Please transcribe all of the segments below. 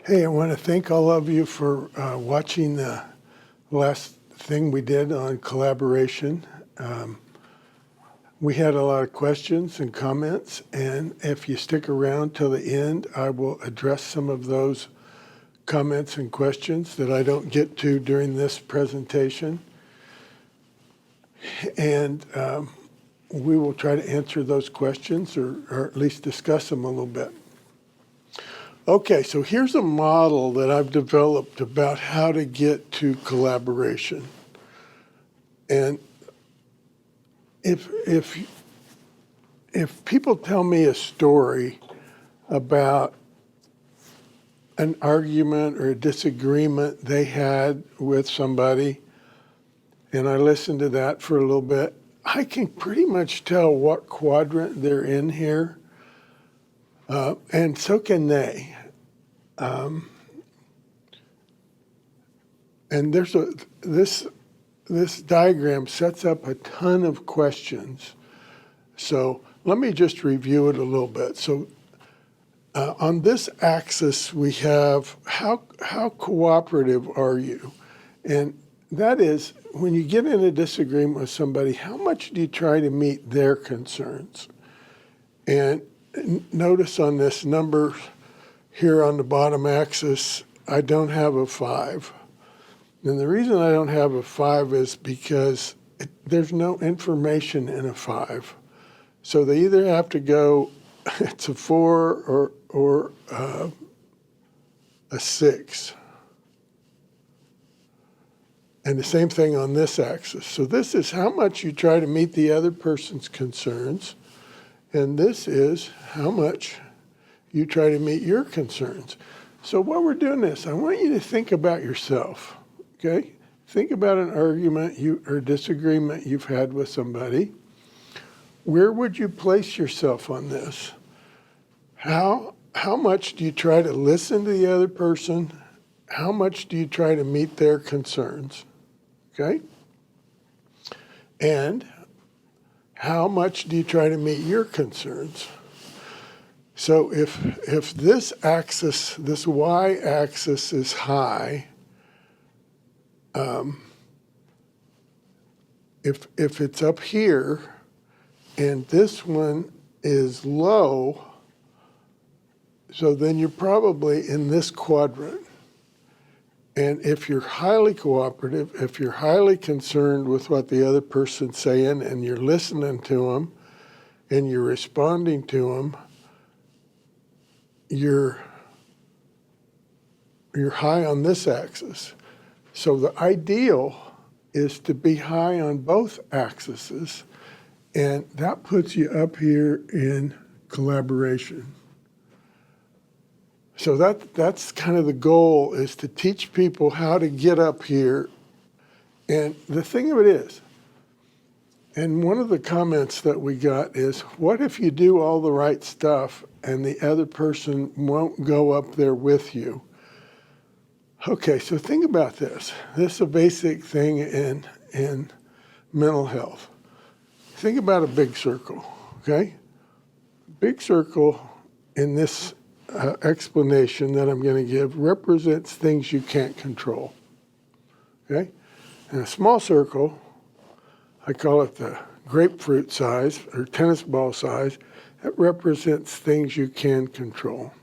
Hey, I want to thank all of you for watching the last thing we did on collaboration. We had a lot of questions and comments, and if you stick around till the end, I will address some of those comments and questions that I don't get to during this presentation. And we will try to answer those questions or at least discuss them a little bit. Okay, so here's a model that I've developed about how to get to collaboration. And if people tell me a story about an argument or a disagreement they had with somebody, and I listen to that for a little bit, I can pretty much tell what quadrant they're in here. And so can they. And there's this diagram sets up a ton of questions. So let me just review it a little bit. So on this axis, we have how cooperative are you? And that is, when you get in a disagreement with somebody, how much do you try to meet their concerns? And notice on this number here on the bottom axis, I don't have a 5. And the reason I don't have a 5 is because there's no information in a 5. So they either have to go, it's a 4 or a 6. And the same thing on this axis. So this is how much you try to meet the other person's concerns. And this is how much you try to meet your concerns. So while we're doing this, I want you to think about yourself, okay? Think about an argument or disagreement you've had with somebody. Where would you place yourself on this? How much do you try to listen to the other person? How much do you try to meet their concerns? Okay? And how much do you try to meet your concerns? So if this axis, this y-axis is high, if it's up here and this one is low, so then you're probably in this quadrant. And if you're highly cooperative, if you're highly concerned with what the other person's saying and you're listening to them and you're responding to them, you're high on this axis. So the ideal is to be high on both axes, and that puts you up here in collaboration. So that's kind of the goal, is to teach people how to get up here. And the thing of it is, and one of the comments that we got is, what if you do all the right stuff and the other person won't go up there with you? Okay, so think about this. This is a basic thing in mental health. Think about a big circle, okay? Big circle in this explanation that I'm going to give represents things you can't control, okay? And a small circle, I call it the grapefruit size or tennis ball size, that represents things you can control.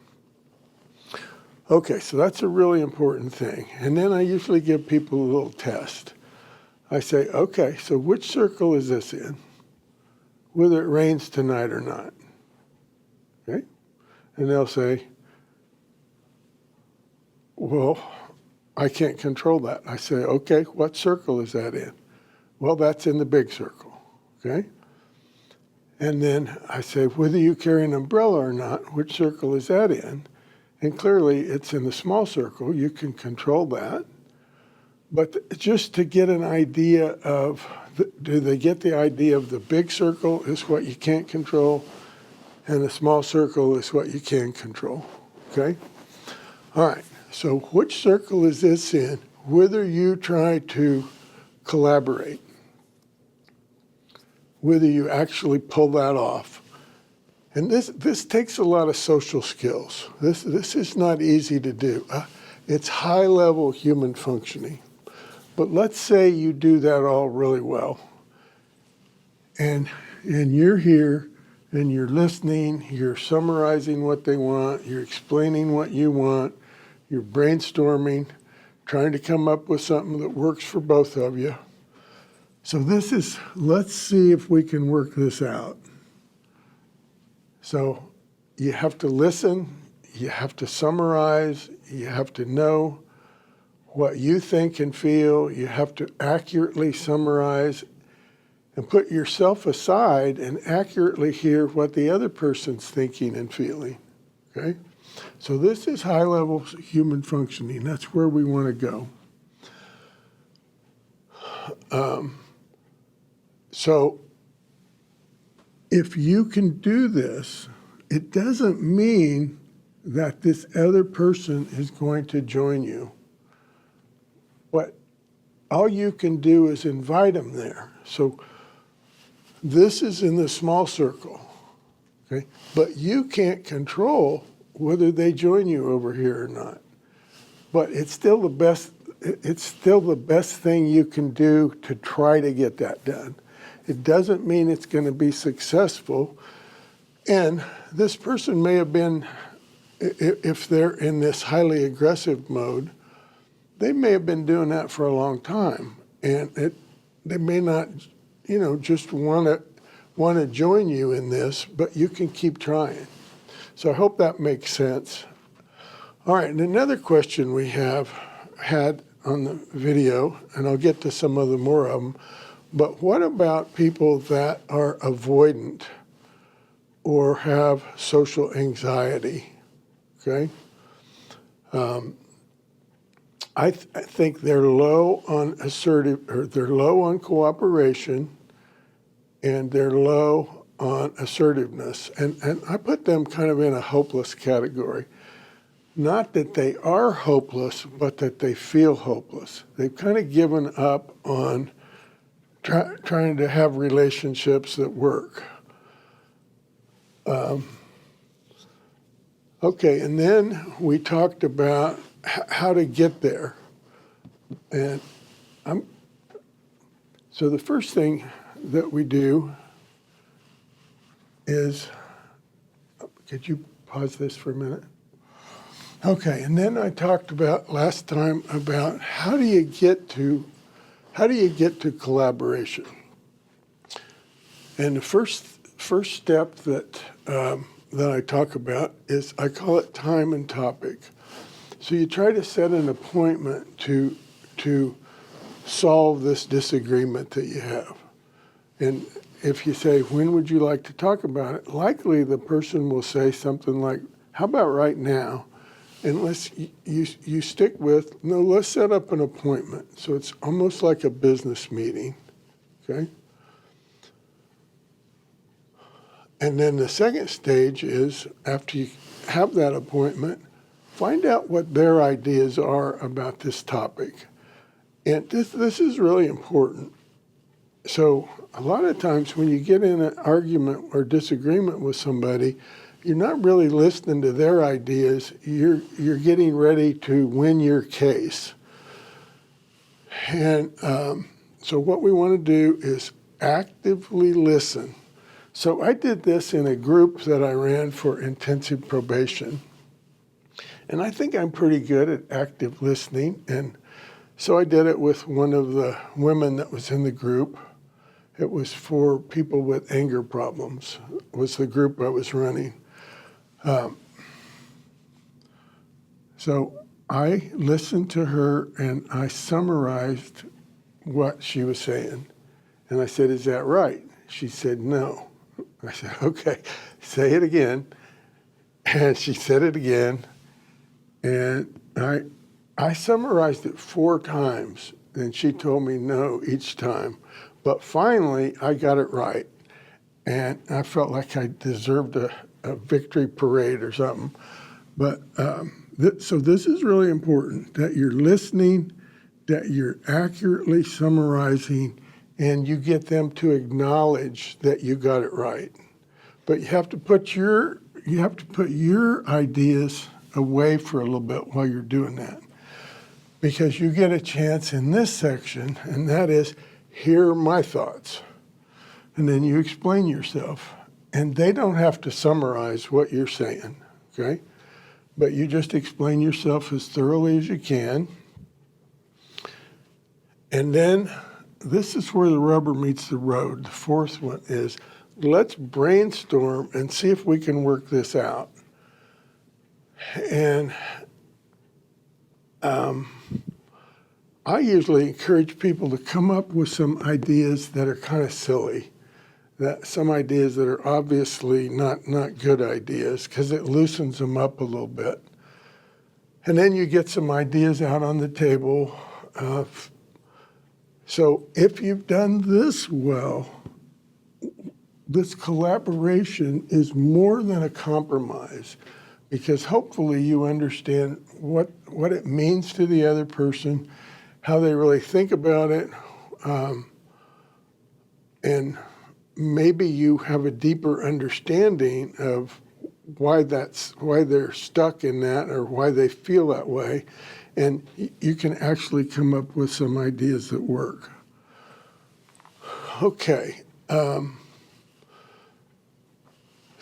Okay, so that's a really important thing. And then I usually give people a little test. I say, okay, so which circle is this in? Whether it rains tonight or not. Okay? And they'll say, well, I can't control that. I say, okay, what circle is that in? Well, that's in the big circle, okay? And then I say, whether you carry an umbrella or not, which circle is that in? And clearly it's in the small circle. You can control that. But just to get an idea of, do they get the idea of the big circle is what you can't control, and the small circle is what you can control, okay? All right, so which circle is this in? Whether you try to collaborate, whether you actually pull that off. And this takes a lot of social skills. This is not easy to do. It's high-level human functioning. But let's say you do that all really well. And you're here, and you're listening, you're summarizing what they want, you're explaining what you want, you're brainstorming, trying to come up with something that works for both of you. So let's see if we can work this out. So you have to listen, you have to summarize, you have to know what you think and feel, you have to accurately summarize and put yourself aside and accurately hear what the other person's thinking and feeling, okay? So this is high-level human functioning. That's where we want to go. So if you can do this, it doesn't mean that this other person is going to join you. All you can do is invite them there. So this is in the small circle, okay? But you can't control whether they join you over here or not. But it's still the best thing you can do to try to get that done. It doesn't mean it's going to be successful. And this person may have been, if they're in this highly aggressive mode, they may have been doing that for a long time. And they may not, just want to join you in this, but you can keep trying. So I hope that makes sense. All right, and another question we have had on the video, and I'll get to some of the more of them, but what about people that are avoidant or have social anxiety, okay? I think they're low on they're low on cooperation, and they're low on assertiveness. And I put them kind of in a hopeless category. Not that they are hopeless, but that they feel hopeless. They've kind of given up on trying to have relationships that work. Okay, and then we talked about how to get there. And so the first thing that we do is, could you pause this for a minute? Okay, and then I talked about last time about how do you get to collaboration? And the first step that I talk about is, I call it time and topic. So you try to set an appointment to solve this disagreement that you have. And if you say, when would you like to talk about it? Likely the person will say something like, how about right now? Unless you stick with, no, let's set up an appointment. So it's almost like a business meeting, okay? And then the second stage is, after you have that appointment, find out what their ideas are about this topic. And this is really important. So a lot of times when you get in an argument or disagreement with somebody, you're not really listening to their ideas. You're getting ready to win your case. And so what we want to do is actively listen. So I did this in a group that I ran for intensive probation. And I think I'm pretty good at active listening. And so I did it with one of the women that was in the group. It was for people with anger problems, was the group I was running. So I listened to her and I summarized what she was saying. And I said, is that right? She said, no. I said, okay, say it again. And she said it again. And I summarized it 4 times. And she told me no each time. But finally, I got it right. And I felt like I deserved a victory parade or something. But so this is really important, that you're listening, that you're accurately summarizing, and you get them to acknowledge that you got it right. but you have to put your ideas away for a little bit while you're doing that, because you get a chance in this section, and that is, here are my thoughts. And then you explain yourself. And they don't have to summarize what you're saying, okay? But you just explain yourself as thoroughly as you can. And then this is where the rubber meets the road. The fourth one is, let's brainstorm and see if we can work this out. And I usually encourage people to come up with some ideas that are kind of silly, that some ideas that are obviously not good ideas, because it loosens them up a little bit. And then you get some ideas out on the table. So if you've done this well, this collaboration is more than a compromise, because hopefully you understand what it means to the other person, how they really think about it, and maybe you have a deeper understanding of why they're stuck in that, or why they feel that way, and you can actually come up with some ideas that work. Okay.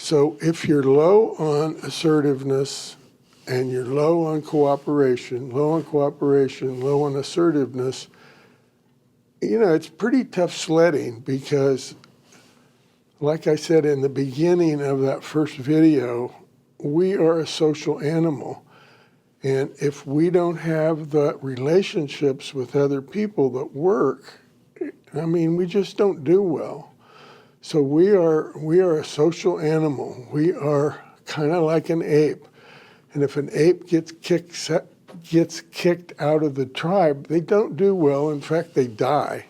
So if you're low on assertiveness and you're low on cooperation, low on assertiveness, it's pretty tough sledding, because like I said in the beginning of that first video, we are a social animal. And if we don't have the relationships with other people that work, we just don't do well. So we are a social animal. We are kind of like an ape. And if an ape gets kicked out of the tribe, they don't do well. In fact, they die.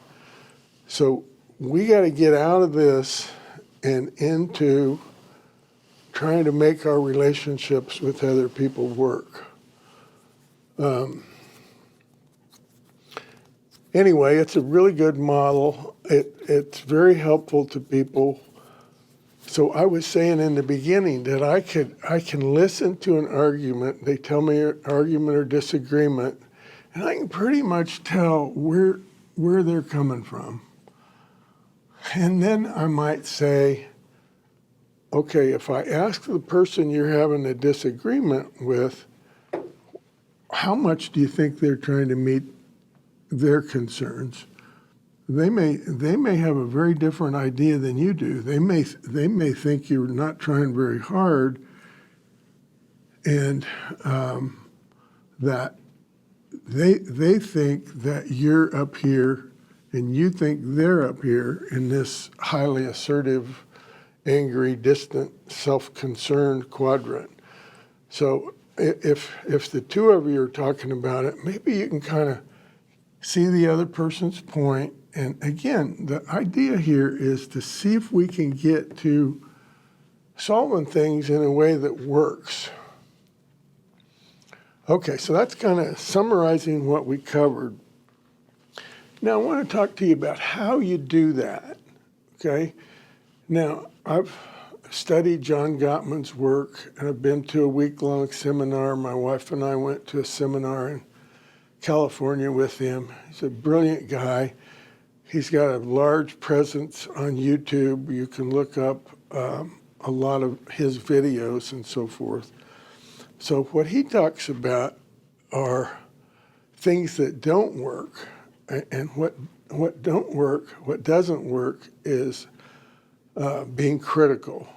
So we got to get out of this and into trying to make our relationships with other people work. Anyway, it's a really good model. It's very helpful to people. So I was saying in the beginning that I can listen to an argument. They tell me an argument or disagreement, and I can pretty much tell where they're coming from. And then I might say, okay, if I ask the person you're having a disagreement with, how much do you think they're trying to meet their concerns? They may have a very different idea than you do. They may think you're not trying very hard, and that they think that you're up here and you think they're up here in this highly assertive, angry, distant, self-concerned quadrant. So if the two of you are talking about it, maybe you can kind of see the other person's point. And again, the idea here is to see if we can get to solving things in a way that works. Okay, so that's kind of summarizing what we covered. Now I want to talk to you about how you do that, okay? Now, I've studied John Gottman's work, and I've been to a week-long seminar. My wife and I went to a seminar in California with him. He's a brilliant guy. He's got a large presence on YouTube. You can look up a lot of his videos and so forth. So what he talks about are things that don't work, and what doesn't work is being critical,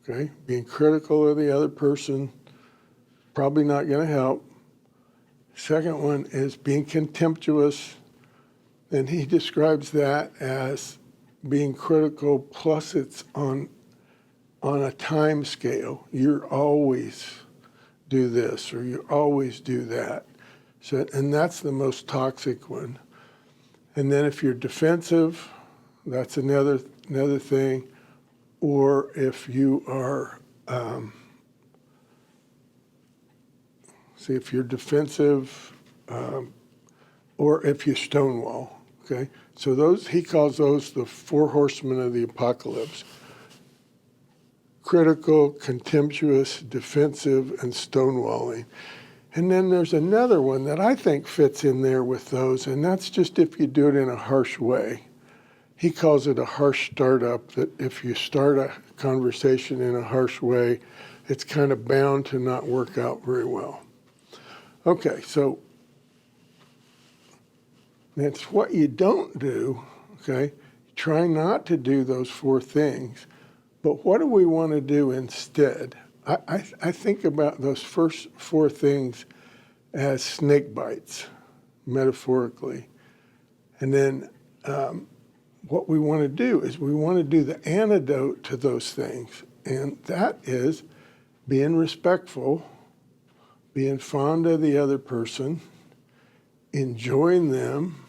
okay? Being critical of the other person, probably not going to help. Second one is being contemptuous, and he describes that as being critical plus it's on a time scale. You always do this or you always do that. So, and that's the most toxic one. And then if you're defensive, that's another thing. Or if you are, if you're defensive, or if you stonewall, okay? So he calls those the four horsemen of the apocalypse. critical, contemptuous, defensive, and stonewalling. And then there's another one that I think fits in there with those, and that's just if you do it in a harsh way. He calls it a harsh startup, that if you start a conversation in a harsh way, it's kind of bound to not work out very well. Okay, so that's what you don't do, okay? Try not to do those four things, but what do we want to do instead? I think about those first four things as snake bites, metaphorically. And then what we want to do is we want to do the antidote to those things. And that is being respectful, being fond of the other person, enjoying them,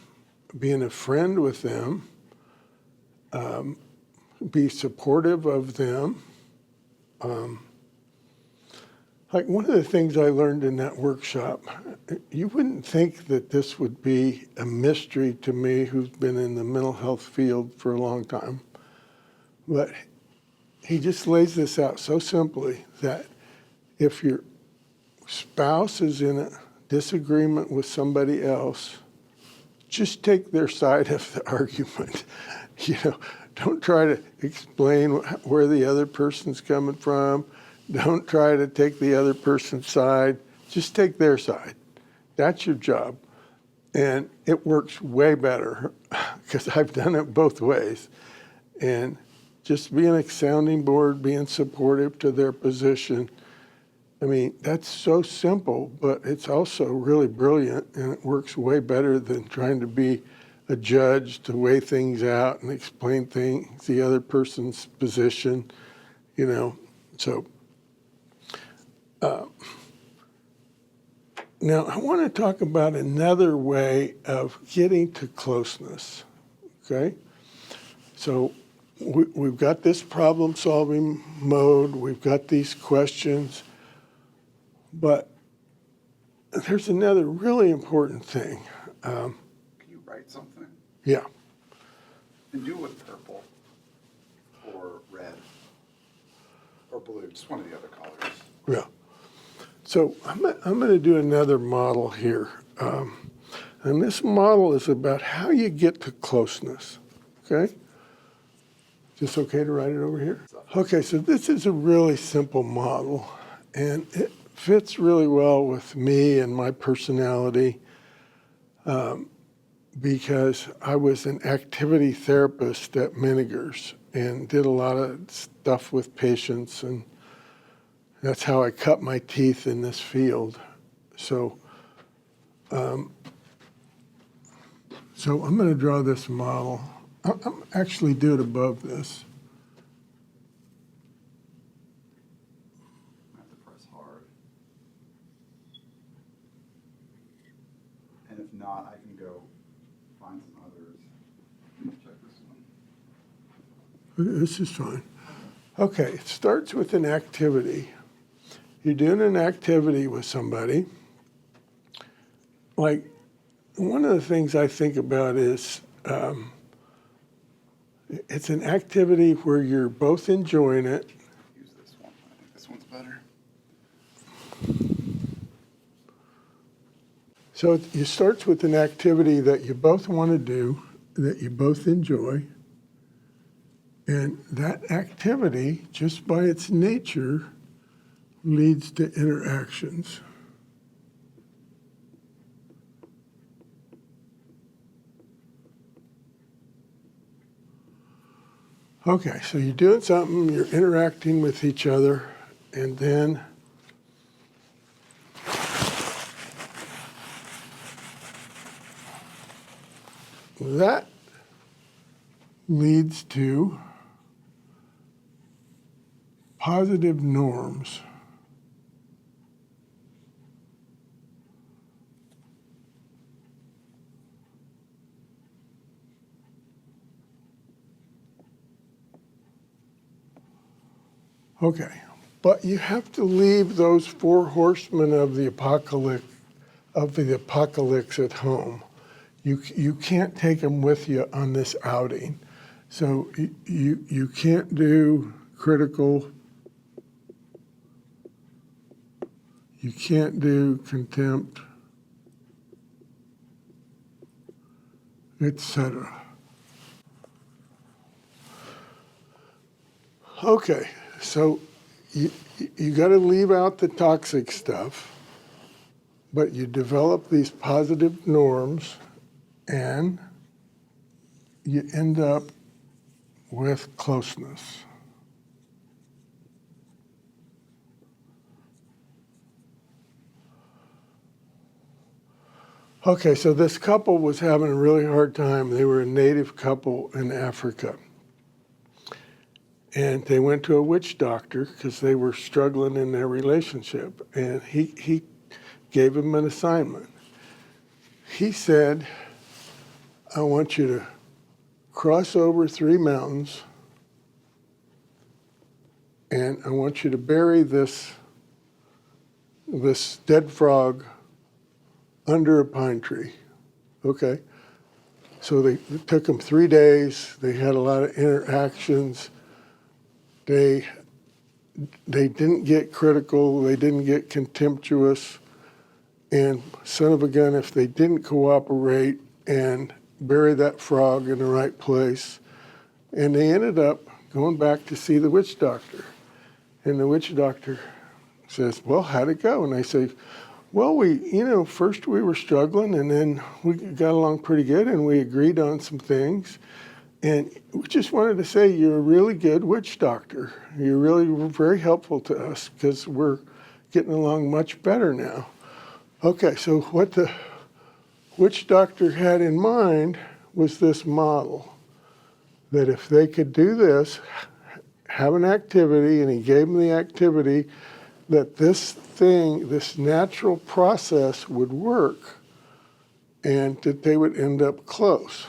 being a friend with them, be supportive of them. Like one of the things I learned in that workshop, you wouldn't think that this would be a mystery to me who's been in the mental health field for a long time, but he just lays this out so simply that if your spouse is in a disagreement with somebody else, just take their side of the argument. Don't try to explain where the other person's coming from. Don't try to take the other person's side. Just take their side. That's your job. And it works way better because I've done it both ways. And just being a sounding board, being supportive to their position. I mean, that's so simple, but it's also really brilliant, and it works way better than trying to be a judge to weigh things out and explain things, the other person's position, So now I want to talk about another way of getting to closeness, okay? So we've got this problem-solving mode, we've got these questions, but there's another really important thing. Can you write something? Yeah. And do it with purple or red or blue, just one of the other colors. Yeah. So I'm going to do another model here. And this model is about how you get to closeness, okay? Is this okay to write it over here? Okay, so this is a really simple model, and it fits really well with me and my personality because I was an activity therapist at Menninger's and did a lot of stuff with patients, and that's how I cut my teeth in this field. So I'm going to draw this model. I'm actually do it above this. I have to press hard. And if not, I can go find some others. Let me check this one. This is fine. Okay, it starts with an activity. You're doing an activity with somebody. Like, one of the things I think about is it's an activity where you're both enjoying it. Use this one. I think this one's better. So it starts with an activity that you both want to do, that you both enjoy. And that activity, just by its nature, leads to interactions. Okay, so you're doing something, you're interacting with each other, and then that leads to positive norms. Okay, but you have to leave those four horsemen of the apocalypse at home. You can't take them with you on this outing. So you can't do critical, You can't do contempt, etc. Okay, so you got to leave out the toxic stuff, but you develop these positive norms and you end up with closeness. Okay, so this couple was having a really hard time. They were a native couple in Africa. And they went to a witch doctor because they were struggling in their relationship. And he gave them an assignment. He said, I want you to cross over 3 mountains, and I want you to bury this dead frog under a pine tree. Okay. So it took them 3 days. They had a lot of interactions. They didn't get critical. They didn't get contemptuous. And son of a gun, if they didn't cooperate and bury that frog in the right place. And they ended up going back to see the witch doctor. And the witch doctor says, well, how'd it go? And they say, well, first we were struggling, and then we got along pretty good, and we agreed on some things. And we just wanted to say you're a really good witch doctor. You really were very helpful to us because we're getting along much better now. Okay, so what the witch doctor had in mind was this model, that if they could do this, have an activity, and he gave them the activity, that this natural process would work, and that they would end up close.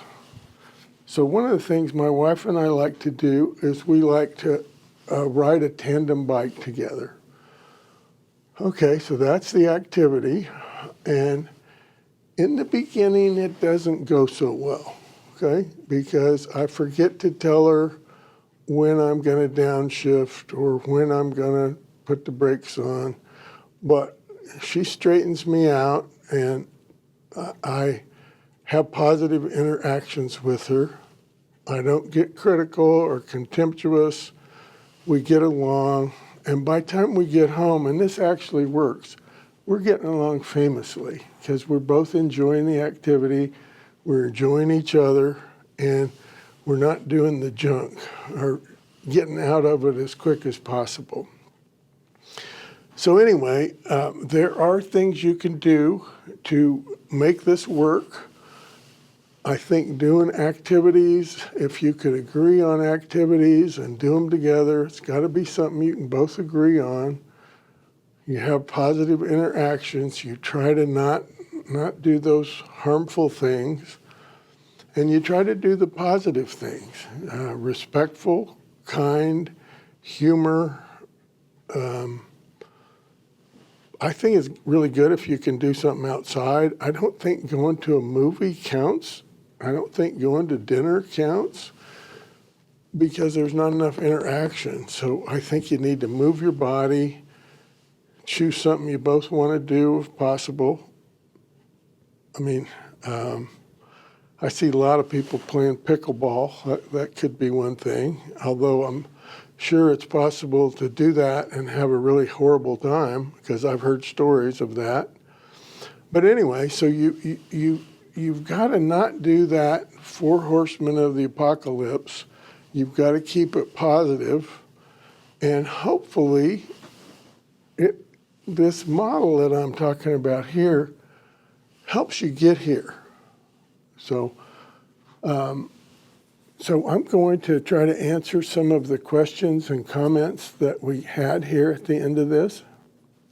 So one of the things my wife and I like to do is we like to ride a tandem bike together. Okay, so that's the activity. And in the beginning, it doesn't go so well, okay? Because I forget to tell her when I'm going to downshift or when I'm going to put the brakes on. But she straightens me out, and I have positive interactions with her. I don't get critical or contemptuous. We get along. And by the time we get home, and this actually works, we're getting along famously because we're both enjoying the activity, we're enjoying each other, and we're not doing the junk or getting out of it as quick as possible. So anyway, there are things you can do to make this work. I think doing activities, if you could agree on activities and do them together, it's got to be something you can both agree on. You have positive interactions. You try to not do those harmful things. And you try to do the positive things. Respectful, kind, humor. I think it's really good if you can do something outside. I don't think going to a movie counts. I don't think going to dinner counts because there's not enough interaction. So I think you need to move your body, choose something you both want to do if possible. I mean, I see a lot of people playing pickleball. That could be one thing, although I'm sure it's possible to do that and have a really horrible time because I've heard stories of that. But anyway, so you've got to not do that 4 horsemen of the apocalypse. You've got to keep it positive, and hopefully this model that I'm talking about here helps you get here. So I'm going to try to answer some of the questions and comments that we had here at the end of this.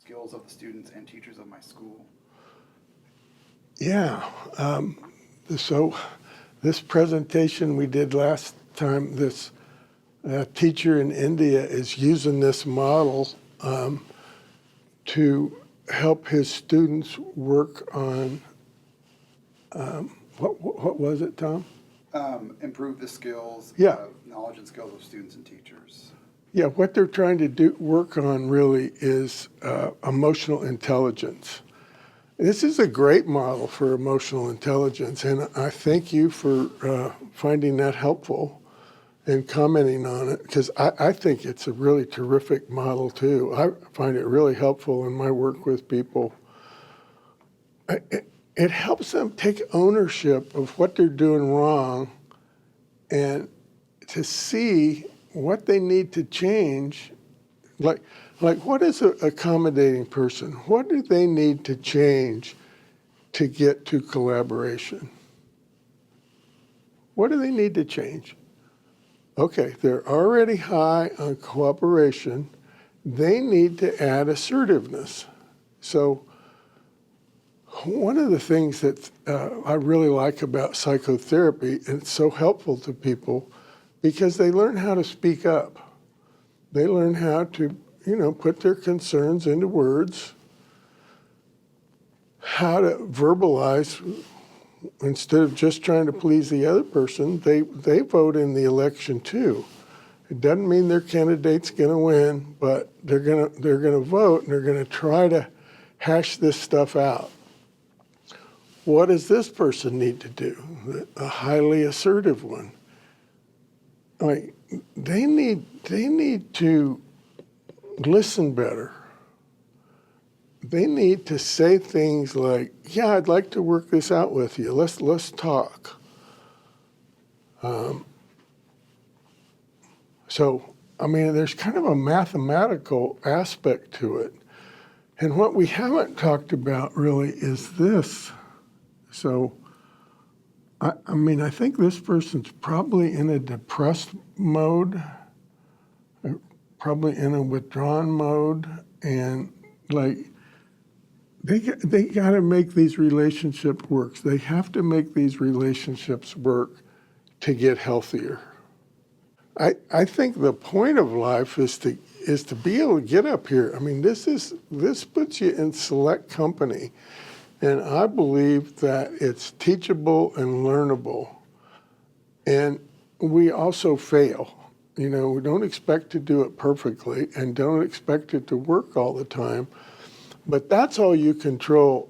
Skills of the students and teachers of my school. Yeah. So this presentation we did last time, this teacher in India is using this model to help his students work on, what was it, Tom? Improve the skills, Yeah. knowledge and skills of students and teachers. Yeah, what they're trying to work on really is emotional intelligence. This is a great model for emotional intelligence, and I thank you for finding that helpful and commenting on it, because I think it's a really terrific model too. I find it really helpful in my work with people. It helps them take ownership of what they're doing wrong and to see what they need to change. Like what is an accommodating person? What do they need to change to get to collaboration? What do they need to change? Okay, they're already high on cooperation. They need to add assertiveness. So one of the things that I really like about psychotherapy, and it's so helpful to people, because they learn how to speak up. They learn how to, put their concerns into words, how to verbalize instead of just trying to please the other person. They vote in the election too. It doesn't mean their candidate's going to win, but they're going to vote, and they're going to try to hash this stuff out. What does this person need to do? A highly assertive one. Like they need to listen better. They need to say things like, "Yeah, I'd like to work this out with you. Let's talk." So, there's kind of a mathematical aspect to it. And what we haven't talked about really is this. So, I think this person's probably in a depressed mode, probably in a withdrawn mode, and they got to make these relationships work. They have to make these relationships work to get healthier. I think the point of life is to be able to get up here. This puts you in select company, and I believe that it's teachable and learnable. And we also fail. We don't expect to do it perfectly and don't expect it to work all the time. But that's all you control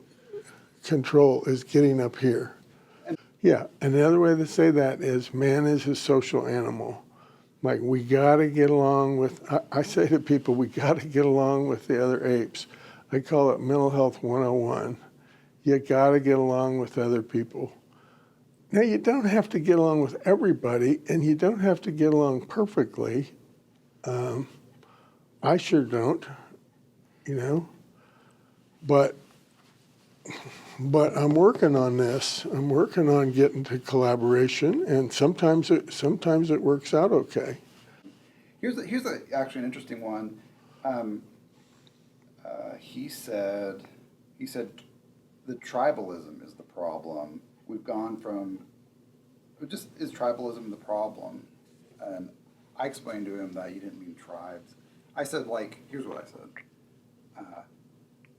is getting up here. Yeah, and the other way to say that is man is a social animal. Like we got to get along with, I say to people, we got to get along with the other apes. I call it mental health 101. You got to get along with other people. Now, you don't have to get along with everybody, and you don't have to get along perfectly. I sure don't, But I'm working on this. I'm working on getting to collaboration, and sometimes it works out okay. Here's actually an interesting one. He said the tribalism is the problem. We've gone from just is tribalism the problem, and I explained to him that you didn't mean tribes. I said here's what I said.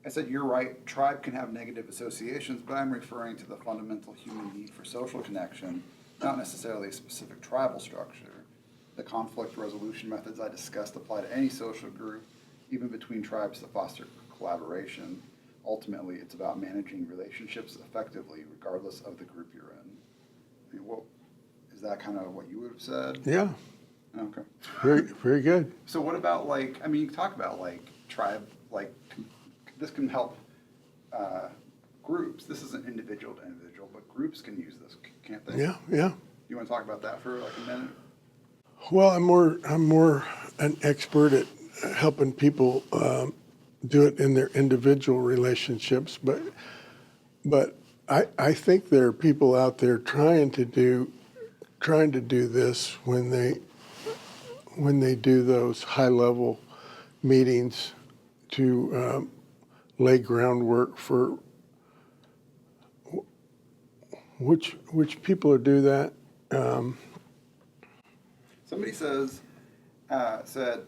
I said, you're right, tribe can have negative associations, but I'm referring to the fundamental human need for social connection, not necessarily a specific tribal structure. The conflict resolution methods I discussed apply to any social group, even between tribes, to foster collaboration. Ultimately, it's about managing relationships effectively, regardless of the group you're in. Is that kind of what you would have said? Yeah. Okay. Very, very good. So what about you talk about tribe, this can help groups. This isn't individual to individual, but groups can use this, can't they? Yeah, yeah. You want to talk about that for a minute? Well, I'm more an expert at helping people do it in their individual relationships, but I think there are people out there trying to do this when they do those high level meetings to lay groundwork for which people do that. Somebody said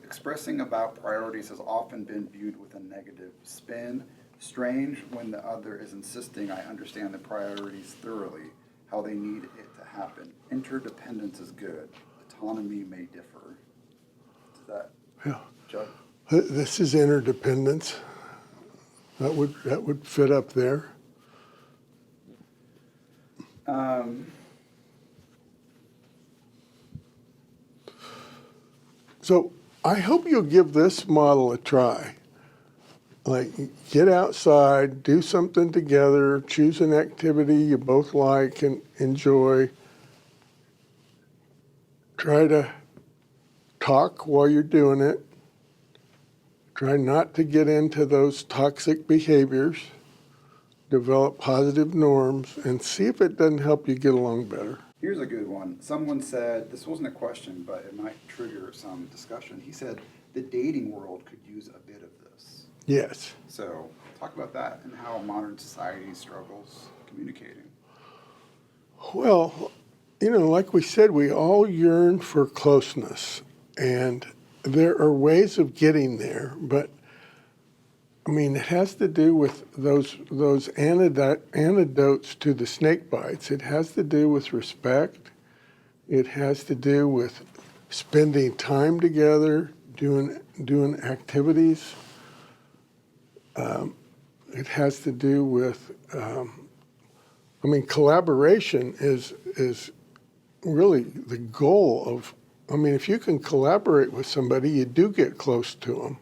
expressing about priorities has often been viewed with a negative spin. Strange when the other is insisting I understand the priorities thoroughly, how they need it to happen. Interdependence is good. Autonomy may differ. Does that Yeah. Chuck? This is interdependence. That would fit up there. So I hope you'll give this model a try. Like, get outside, do something together, choose an activity you both like and enjoy. Try to talk while you're doing it. Try not to get into those toxic behaviors. Develop positive norms and see if it doesn't help you get along better. Here's a good one. Someone said, this wasn't a question, but it might trigger some discussion. He said, the dating world could use a bit of this. Yes. So talk about that and how modern society struggles communicating. Well, like we said, we all yearn for closeness, and there are ways of getting there, but it has to do with those antidotes to the snake bites. It has to do with respect. It has to do with spending time together, doing activities. It has to do with, collaboration is really the goal of, if you can collaborate with somebody, you do get close to them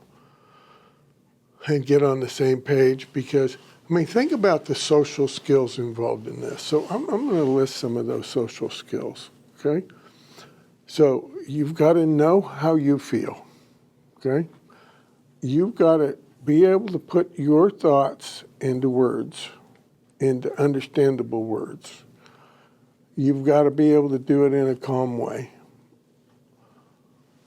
and get on the same page because, think about the social skills involved in this. So I'm going to list some of those social skills, okay? So you've got to know how you feel, okay? You've got to be able to put your thoughts into words, into understandable words. You've got to be able to do it in a calm way.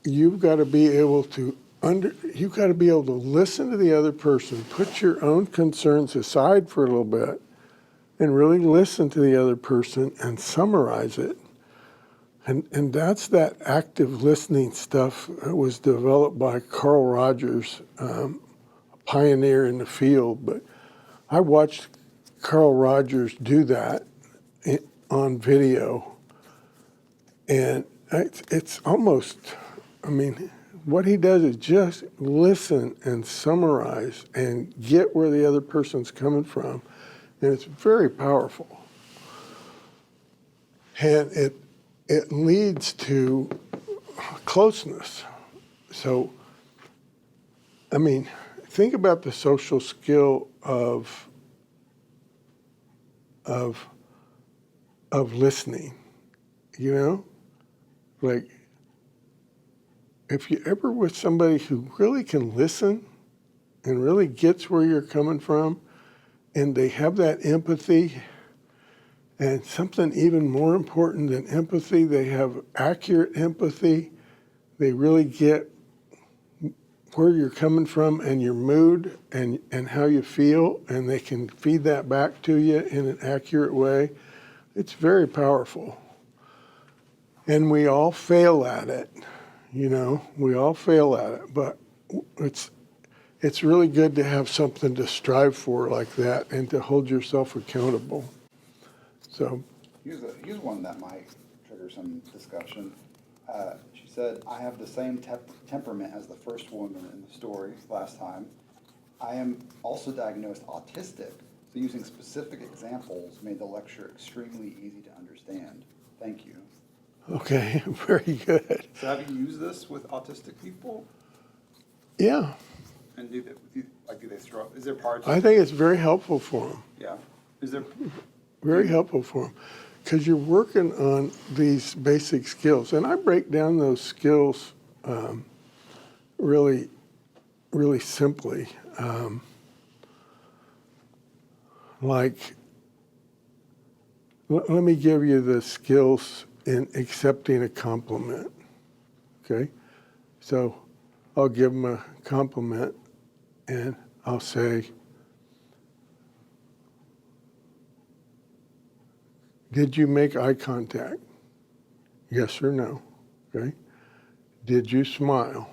You've got to be able to listen to the other person, put your own concerns aside for a little bit, and really listen to the other person and summarize it. And that's that active listening stuff that was developed by Carl Rogers, a pioneer in the field. But I watched Carl Rogers do that on video, and it's almost, what he does is just listen and summarize and get where the other person's coming from. And it's very powerful. And it leads to closeness. So, think about the social skill of listening, like, if you're ever with somebody who really can listen and really gets where you're coming from, and they have that empathy, and something even more important than empathy, they have accurate empathy. They really get where you're coming from and your mood and how you feel, and they can feed that back to you in an accurate way. It's very powerful. And we all fail at it. We all fail at it, but it's really good to have something to strive for like that and to hold yourself accountable. So here's one that might trigger some discussion. She said, I have the same temperament as the first woman in the story last time. I am also diagnosed autistic, so using specific examples made the lecture extremely easy to understand. Thank you. Okay, very good. So have you used this with autistic people? Yeah. And do they struggle? Is there parts? I think it's very helpful for them. Yeah. Is there? Very helpful for them. Because you're working on these basic skills. And I break down those skills really, really simply. Let me give you the skills in accepting a compliment, okay? So I'll give them a compliment and I'll say, did you make eye contact? Yes or no, okay? Did you smile?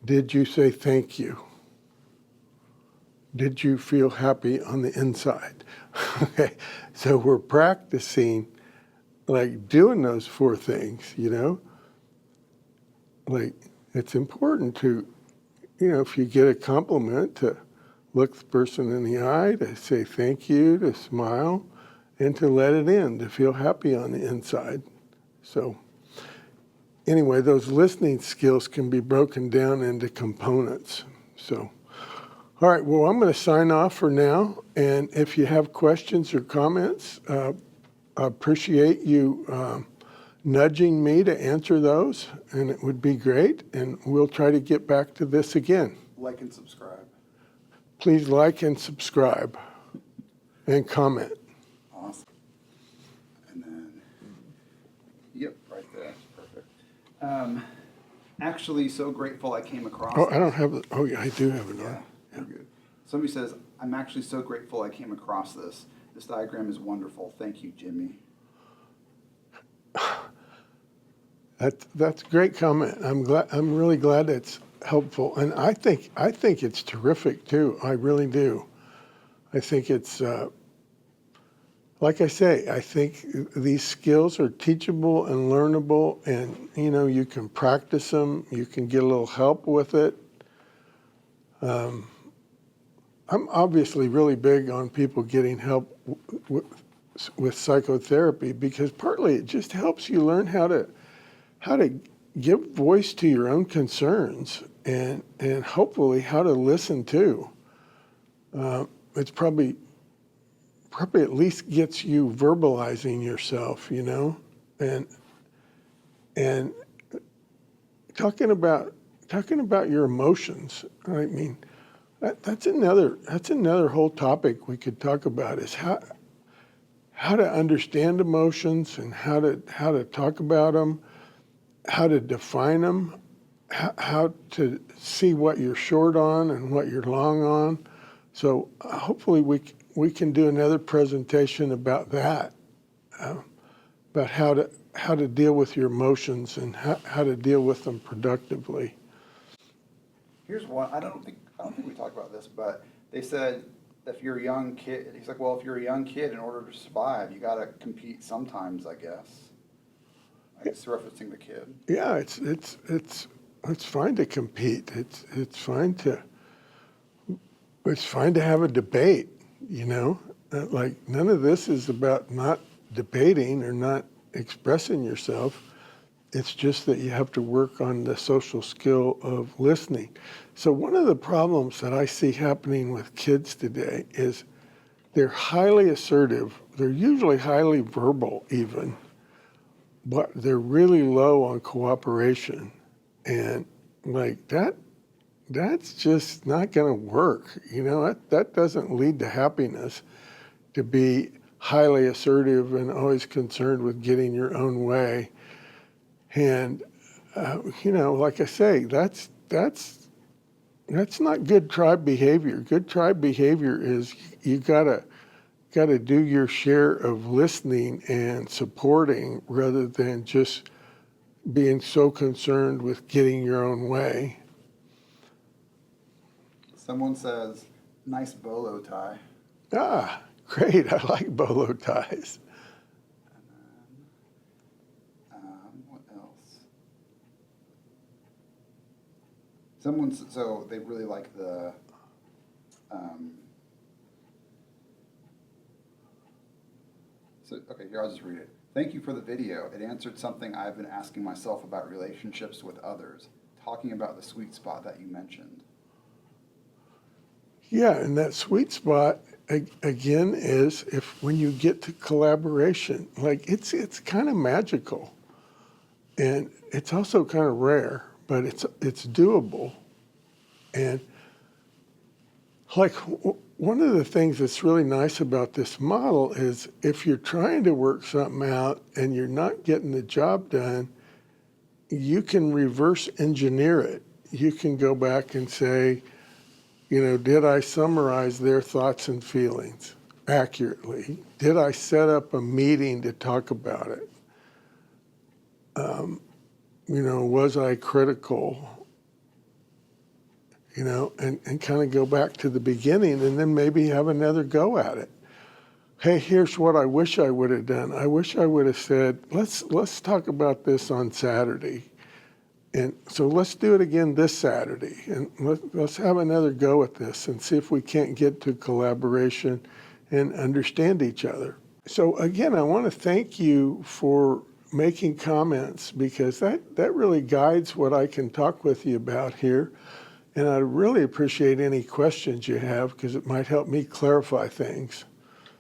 Did you say thank you? Did you feel happy on the inside? Okay, so we're practicing like doing those four things, you know? Like, it's important to, you know, if you get a compliment, to look the person in the eye, to say thank you, to smile, and to let it in, to feel happy on the inside. So anyway, those listening skills can be broken down into components. So, all right, well, I'm going to sign off for now. And if you have questions or comments, I appreciate you nudging me to answer those, and it would be great. And we'll try to get back to this again. Like and subscribe. Please like and subscribe and comment. Awesome. And then, yep, right there. Perfect. Actually, so grateful I came across Oh, this. I don't have it. Oh, yeah, I do have it Yeah, on. you're good. Somebody says, I'm actually so grateful I came across this. This diagram is wonderful. Thank you, Jimmy. That's a great comment. I'm really glad it's helpful, and I think it's terrific too. I really do. I think it's like I say. I think these skills are teachable and learnable, and you know you can practice them. You can get a little help with it. I'm obviously really big on people getting help with psychotherapy because partly it just helps you learn how to give voice to your own concerns and hopefully how to listen too. It's probably at least gets you verbalizing yourself, you know, and talking about your emotions. I mean, that's another whole topic we could talk about is how to understand emotions and how to talk about them, how to define them, how to see what you're short on and what you're long on. So hopefully we can do another presentation about that, about how to deal with your emotions and how to deal with them productively. Here's one. I don't think we talked about this, but they said if you're a young kid, he's like, well, if you're a young kid, in order to survive, you got to compete sometimes, I guess. I guess referencing the kid. Yeah, it's fine to compete. It's fine to have a debate. You know, like none of this is about not debating or not expressing yourself. It's just that you have to work on the social skill of listening. So one of the problems that I see happening with kids today is they're highly assertive. They're usually highly verbal even, but they're really low on cooperation. And like that's just not going to work. You know, that doesn't lead to happiness, to be highly assertive and always concerned with getting your own way. And, you know, like I say, that's not good tribe behavior. Good tribe behavior is you gotta do your share of listening and supporting rather than just being so concerned with getting your own way. Someone says, nice bolo tie. Ah, great. I like bolo ties. What else? So they really like the, okay, here, I'll just read it. Thank you for the video. It answered something I've been asking myself about relationships with others, talking about the sweet spot that you mentioned. Yeah, and that sweet spot again is when you get to collaboration, like it's kind of magical, and it's also kind of rare, but it's doable, and like one of the things that's really nice about this model is if you're trying to work something out and you're not getting the job done, you can reverse engineer it. You can go back and say, you know, did I summarize their thoughts and feelings accurately? Did I set up a meeting to talk about it? You know, was I critical? You know, and kind of go back to the beginning and then maybe have another go at it. hey, here's what I wish I would have done. I wish I would have said, let's talk about this on Saturday. And so let's do it again this Saturday. And let's have another go at this and see if we can't get to collaboration and understand each other. So again, I want to thank you for making comments, because that really guides what I can talk with you about here. And I really appreciate any questions you have, because it might help me clarify things.